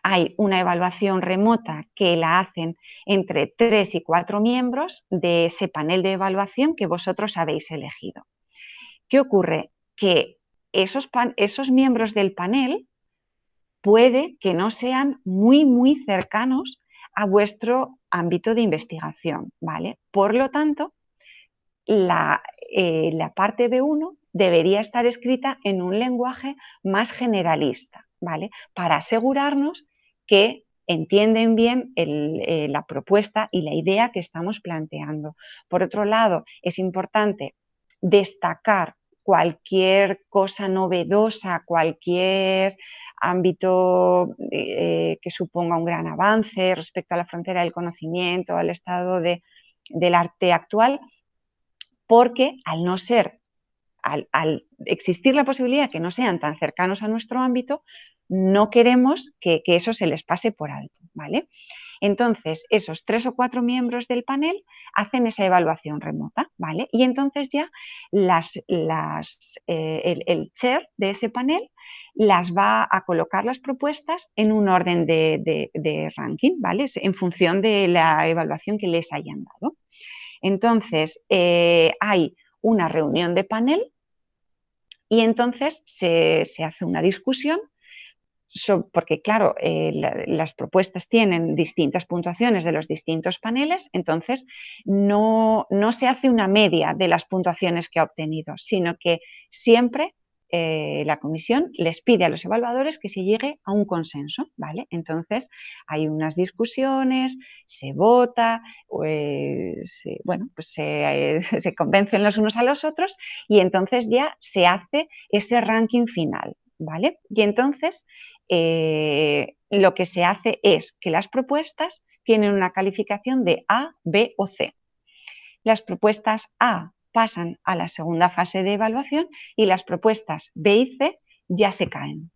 Hay una evaluación remota que la hacen entre 3 y 4 miembros de ese panel de evaluación que vosotros habéis elegido. ¿Qué ocurre? Que esos miembros del panel puede que no sean muy cercanos a vuestro ámbito de investigación, ¿vale? Por lo tanto, la parte B1 debería estar escrita en un lenguaje más generalista, ¿vale? Para asegurarnos que entienden bien la propuesta y la idea que estamos planteando. Por otro lado, es importante destacar cualquier cosa novedosa, cualquier ámbito que suponga un gran avance respecto a la frontera del conocimiento, al estado del arte actual, porque al existir la posibilidad de que no sean tan cercanos a nuestro ámbito, no queremos que eso se les pase por alto, ¿vale? Entonces, esos 3 o 4 miembros del panel hacen esa evaluación remota, ¿vale? Y entonces ya el chair de ese panel las va a colocar las propuestas en un orden de ranking, ¿vale? En función de la evaluación que les hayan dado. Entonces, hay una reunión de panel y entonces se hace una discusión porque, claro, las propuestas tienen distintas puntuaciones de los distintos paneles, entonces no se hace una media de las puntuaciones que ha obtenido, sino que siempre la comisión les pide a los evaluadores que se llegue a un consenso, ¿vale? Entonces hay unas discusiones, se vota, se convencen los unos a los otros y entonces ya se hace ese ranking final, ¿vale? Y entonces lo que se hace es que las propuestas tienen una calificación de A, B o C. Las propuestas A pasan a la segunda fase de evaluación y las propuestas B y C ya se caen.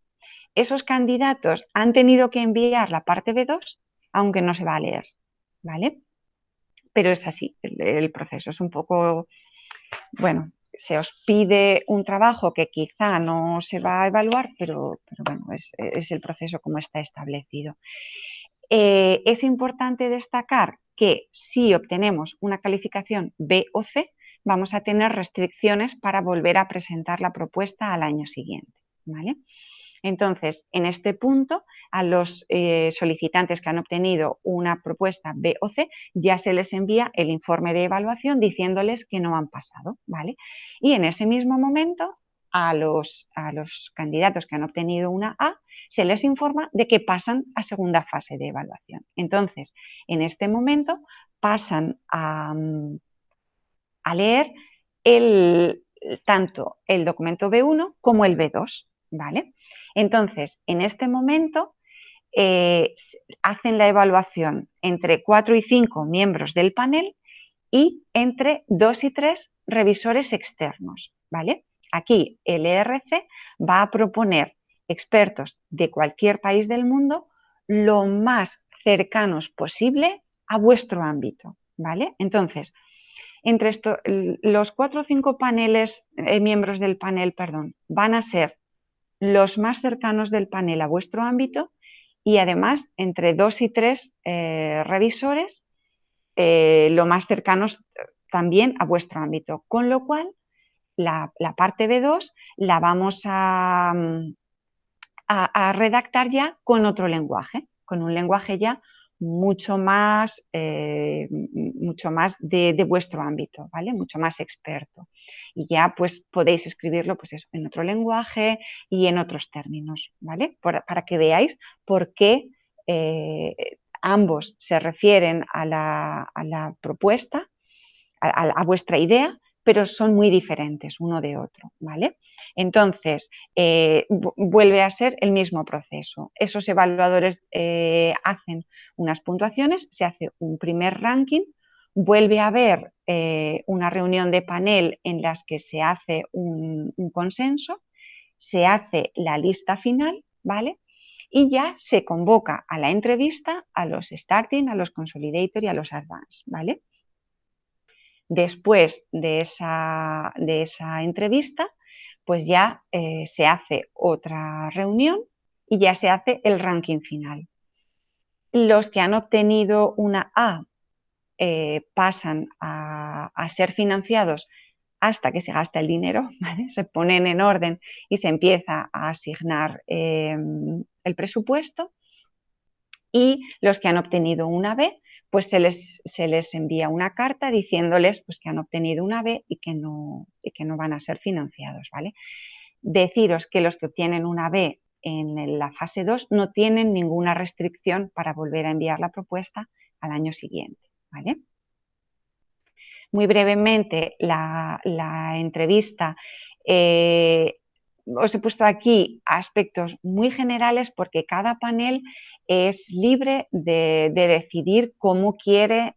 Esos candidatos han tenido que enviar la parte B2, aunque no se va a leer, ¿vale? Pero es así, el proceso es un poco, bueno, se os pide un trabajo que quizá no se va a evaluar, pero bueno, es el proceso como está establecido. Es importante destacar que si obtenemos una calificación B o C, vamos a tener restricciones para volver a presentar la propuesta al año siguiente, ¿vale? Entonces, en este punto, a los solicitantes que han obtenido una propuesta B o C, ya se les envía el informe de evaluación diciéndoles que no han pasado, ¿vale? Y en ese mismo momento, a los candidatos que han obtenido una A, se les informa de que pasan a segunda fase de evaluación. Entonces, en este momento, pasan a leer tanto el documento B1 como el B2, ¿vale? Entonces, en este momento hacen la evaluación entre 4 y 5 miembros del panel y entre 2 y 3 revisores externos, ¿vale? Aquí el ERC va a proponer expertos de cualquier país del mundo lo más cercanos posible a vuestro ámbito, ¿vale? Entonces, entre los 4 o 5 paneles, miembros del panel, perdón, van a ser los más cercanos del panel a vuestro ámbito y además entre 2 y 3 revisores lo más cercanos también a vuestro ámbito, con lo cual la parte B2 la vamos a redactar ya con otro lenguaje, con un lenguaje ya mucho más de vuestro ámbito, ¿vale? Mucho más experto. Y ya pues podéis escribirlo pues eso, en otro lenguaje y en otros términos, ¿vale? Para que veáis por qué ambos se refieren a la propuesta, a vuestra idea, pero son muy diferentes uno de otro, ¿vale? Entonces, vuelve a ser el mismo proceso. Esos evaluadores hacen unas puntuaciones, se hace un primer ranking, vuelve a haber una reunión de panel en las que se hace un consenso, se hace la lista final, ¿vale? Y ya se convoca a la entrevista a los starting, a los consolidator y a los advanced, ¿vale? Después de esa entrevista, pues ya se hace otra reunión y ya se hace el ranking final. Los que han obtenido una A pasan a ser financiados hasta que se gasta el dinero, ¿vale? Se ponen en orden y se empieza a asignar el presupuesto. Y los que han obtenido una B, pues se les envía una carta diciéndoles pues, que han obtenido una B y que no van a ser financiados, ¿vale? Deciros que los que obtienen una B en la fase 2 no tienen ninguna restricción para volver a enviar la propuesta al año siguiente, ¿vale? Muy brevemente, la entrevista. Os he puesto aquí aspectos muy generales porque cada panel es libre de decidir cómo quiere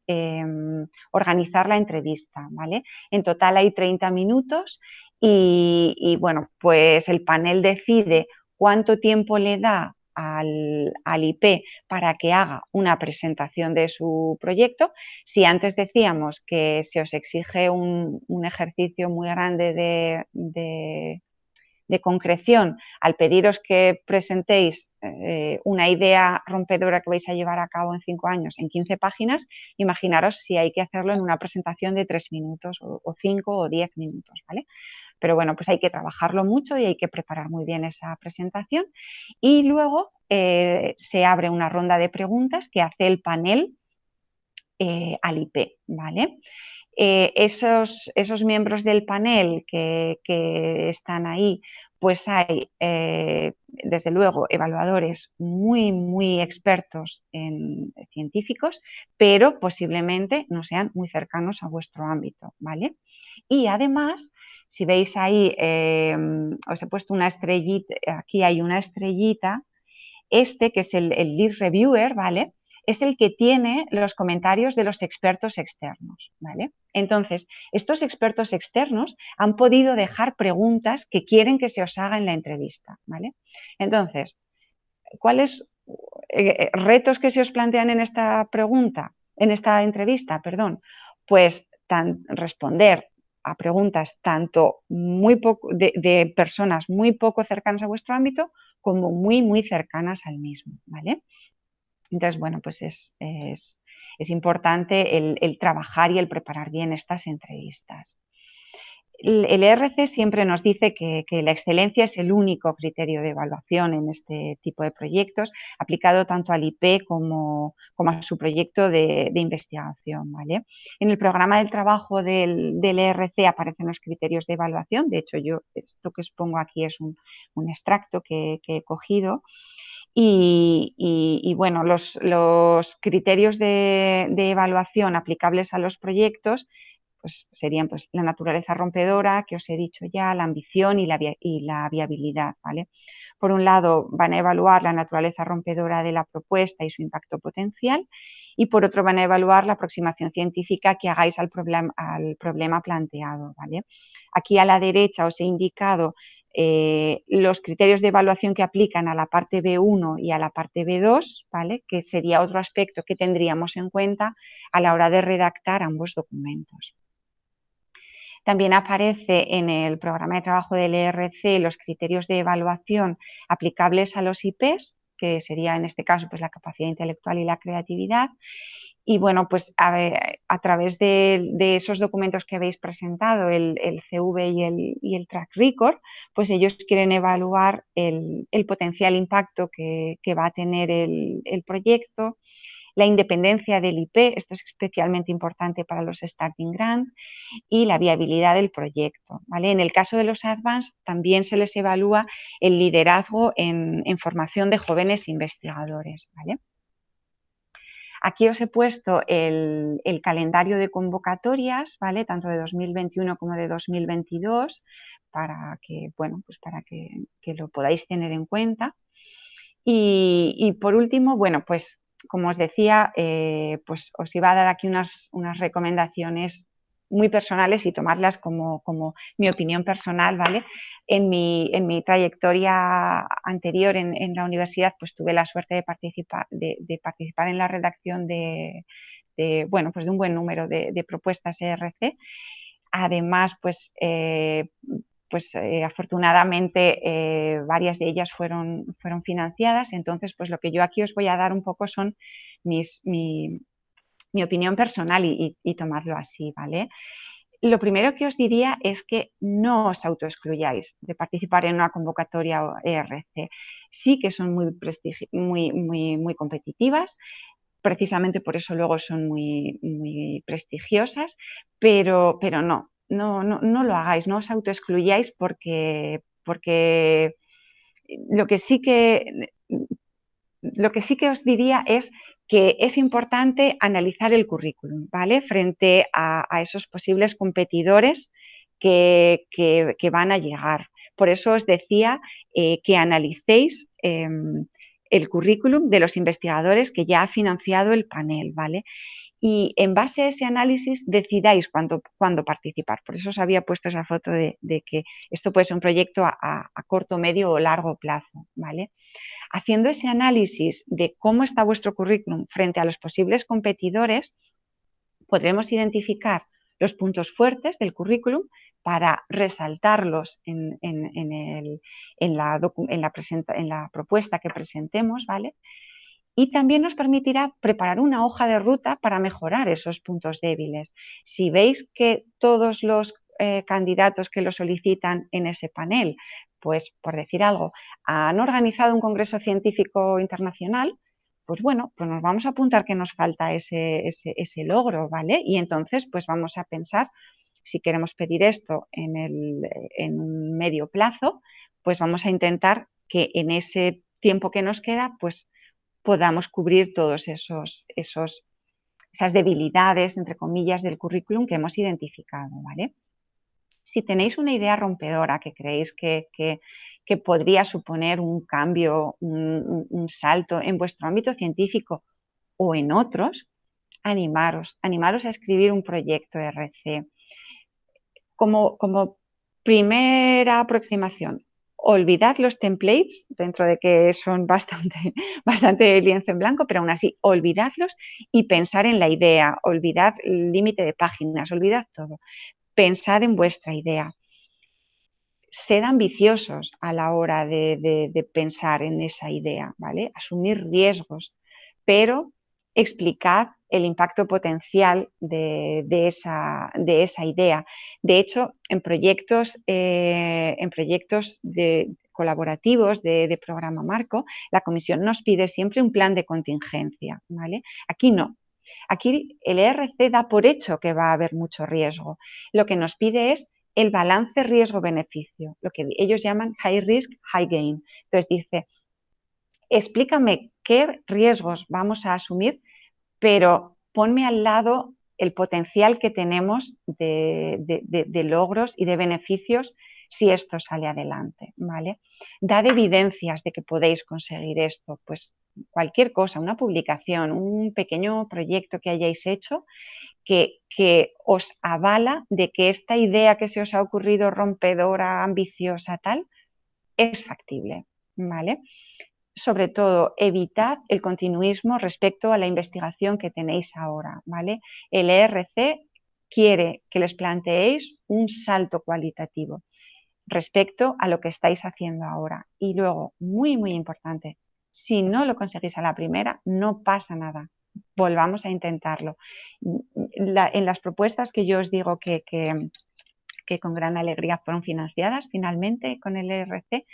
organizar la entrevista, ¿vale? En total hay 30 minutos y bueno, pues el panel decide cuánto tiempo le da al IP para que haga una presentación de su proyecto. Si antes decíamos que se os exige un ejercicio muy grande de concreción al pediros que presentéis una idea rompedora que vais a llevar a cabo en 5 años en 15 páginas, imaginaros si hay que hacerlo en una presentación de 3 minutos o 5 o 10 minutos, ¿vale? Pero bueno, pues hay que trabajarlo mucho y hay que preparar muy bien esa presentación. Y luego se abre una ronda de preguntas que hace el panel al IP, ¿vale? Esos miembros del panel que están ahí, pues hay, desde luego, evaluadores muy expertos en científicos, pero posiblemente no sean muy cercanos a vuestro ámbito, ¿vale? Y además, si veis ahí, os he puesto una estrellita, aquí hay una estrellita, que es el lead reviewer, ¿vale? Es el que tiene los comentarios de los expertos externos, ¿vale? Entonces, estos expertos externos han podido dejar preguntas que quieren que se os haga en la entrevista, ¿vale? Entonces, ¿cuáles retos que se os plantean en esta pregunta, en esta entrevista, perdón? Pues responder a preguntas tanto de personas muy poco cercanas a vuestro ámbito como muy cercanas al mismo, ¿vale? Entonces, bueno, pues es importante el trabajar y el preparar bien estas entrevistas. El ERC siempre nos dice que la excelencia es el único criterio de evaluación en este tipo de proyectos, aplicado tanto al IP como a su proyecto de investigación, ¿vale? En el programa del trabajo del ERC aparecen los criterios de evaluación. De hecho, yo esto que os pongo aquí es un extracto que he cogido. Y bueno, los criterios de evaluación aplicables a los proyectos pues serían pues, la naturaleza rompedora, que os he dicho ya, la ambición y la viabilidad, ¿vale? Por un lado, van a evaluar la naturaleza rompedora de la propuesta y su impacto potencial, y por otro van a evaluar la aproximación científica que hagáis al problema planteado, ¿vale? Aquí a la derecha os he indicado los criterios de evaluación que aplican a la parte B1 y a la parte B2, ¿vale? Que sería otro aspecto que tendríamos en cuenta a la hora de redactar ambos documentos. También aparece en el programa de trabajo del ERC los criterios de evaluación aplicables a los IPs, que sería en este caso pues, la capacidad intelectual y la creatividad. Y bueno, pues a través de esos documentos que habéis presentado, el CV y el track record, pues ellos quieren evaluar el potencial impacto que va a tener el proyecto, la independencia del IP, esto es especialmente importante para los Starting Grant, y la viabilidad del proyecto, ¿vale? En el caso de los Advanced también se les evalúa el liderazgo en formación de jóvenes investigadores, ¿vale? Aquí os he puesto el calendario de convocatorias, ¿vale? Tanto de 2021 como de 2022, para que, bueno, pues para que lo podáis tener en cuenta. Y por último, bueno, pues como os decía, pues os iba a dar aquí unas recomendaciones muy personales y tomarlas como mi opinión personal, ¿vale? En mi trayectoria anterior en la universidad, pues tuve la suerte de participar en la redacción bueno, pues de un buen número de propuestas ERC. Además, pues afortunadamente varias de ellas fueron financiadas. Entonces, pues lo que yo aquí os voy a dar un poco son mi opinión personal y tomarlo así, ¿vale? Lo primero que os diría es que no os autoexcluyáis de participar en una convocatoria ERC. Sí que son muy competitivas, precisamente por eso luego son muy prestigiosas, pero no lo hagáis, no os autoexcluyáis porque lo que sí que os diría es que es importante analizar el currículum, ¿vale? Frente a esos posibles competidores que van a llegar. Por eso os decía que analicéis el currículum de los investigadores que ya ha financiado el panel, ¿vale? Y en base a ese análisis decidáis cuándo participar. Por eso os había puesto esa foto de que esto puede ser un proyecto a corto, medio o largo plazo, ¿vale? Haciendo ese análisis de cómo está vuestro currículum frente a los posibles competidores, podremos identificar los puntos fuertes del currículum para resaltarlos en la propuesta que presentemos, ¿vale? Y también nos permitirá preparar una hoja de ruta para mejorar esos puntos débiles. Si veis que todos los candidatos que lo solicitan en ese panel, pues por decir algo, han organizado un congreso científico internacional, pues bueno, pues nos vamos a apuntar que nos falta ese logro, ¿vale? Y entonces pues vamos a pensar, si queremos pedir esto en un medio plazo, pues vamos a intentar que en ese tiempo que nos queda, pues podamos cubrir todos esas debilidades, entre comillas, del currículum que hemos identificado, ¿vale? Si tenéis una idea rompedora que creéis que podría suponer un cambio, un salto en vuestro ámbito científico o en otros, animaros a escribir un proyecto RC. Como primera aproximación, olvidad los templates, dentro de que son bastante lienzo en blanco, pero aún así, olvidadlos y pensar en la idea, olvidad el límite de páginas, olvidad todo. Pensad en vuestra idea. Sed ambiciosos a la hora de pensar en esa idea, ¿vale? Asumir riesgos, pero explicad el impacto potencial de esa idea. De hecho, en proyectos colaborativos de programa marco, la comisión nos pide siempre un plan de contingencia, ¿vale? Aquí no. Aquí el ERC da por hecho que va a haber mucho riesgo. Lo que nos pide es el balance riesgo-beneficio, lo que ellos llaman high risk, high gain. Entonces dice, explícame qué riesgos vamos a asumir, pero ponme al lado el potencial que tenemos de logros y de beneficios si esto sale adelante, ¿vale? Dad evidencias de que podéis conseguir esto, pues cualquier cosa, una publicación, un pequeño proyecto que hayáis hecho que os avala de que esta idea que se os ha ocurrido rompedora, ambiciosa, tal, es factible, ¿vale? Sobre todo, evitad el continuismo respecto a la investigación que tenéis ahora, ¿vale? El ERC quiere que les planteéis un salto cualitativo respecto a lo que estáis haciendo ahora. Y luego, muy, muy importante, si no lo conseguís a la primera, no pasa nada. Volvamos a intentarlo. En las propuestas que yo os digo que con gran alegría fueron financiadas finalmente con el ERC,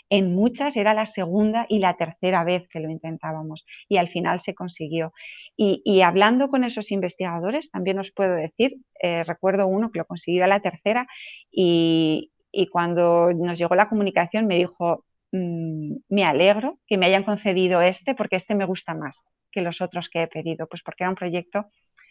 en muchas era la segunda y la tercera vez que lo intentábamos y al final se consiguió. Y hablando con esos investigadores, también os puedo decir, recuerdo uno que lo consiguió a la tercera y cuando nos llegó la comunicación me dijo, me alegro que me hayan concedido este porque este me gusta más que los otros que he pedido, pues porque era un proyecto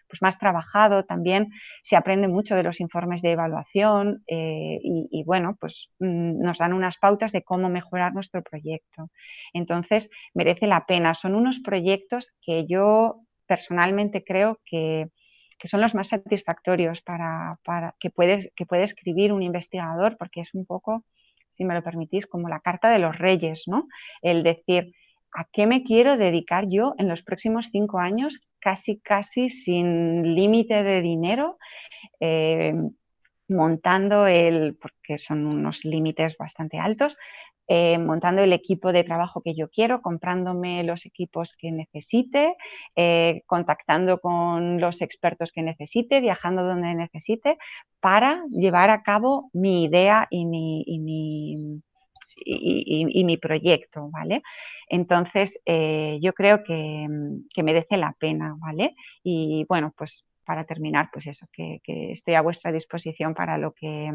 pues más trabajado, también se aprende mucho de los informes de evaluación y bueno, pues nos dan unas pautas de cómo mejorar nuestro proyecto. Entonces, merece la pena. Son unos proyectos que yo personalmente creo que son los más satisfactorios para que puede escribir un investigador, porque es un poco, si me lo permitís, como la carta de los reyes, ¿no? El decir, ¿a qué me quiero dedicar yo en los próximos 5 años, casi sin límite de dinero, montando porque son unos límites bastante altos, montando el equipo de trabajo que yo quiero, comprándome los equipos que necesite, contactando con los expertos que necesite, viajando donde necesite, para llevar a cabo mi idea y mi proyecto, ¿vale? Entonces, yo creo que merece la pena, ¿vale? Y bueno, pues para terminar, pues eso, que estoy a vuestra disposición para lo que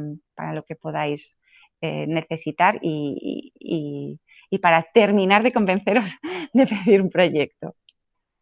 podáis necesitar y para terminar de convenceros de pedir un proyecto.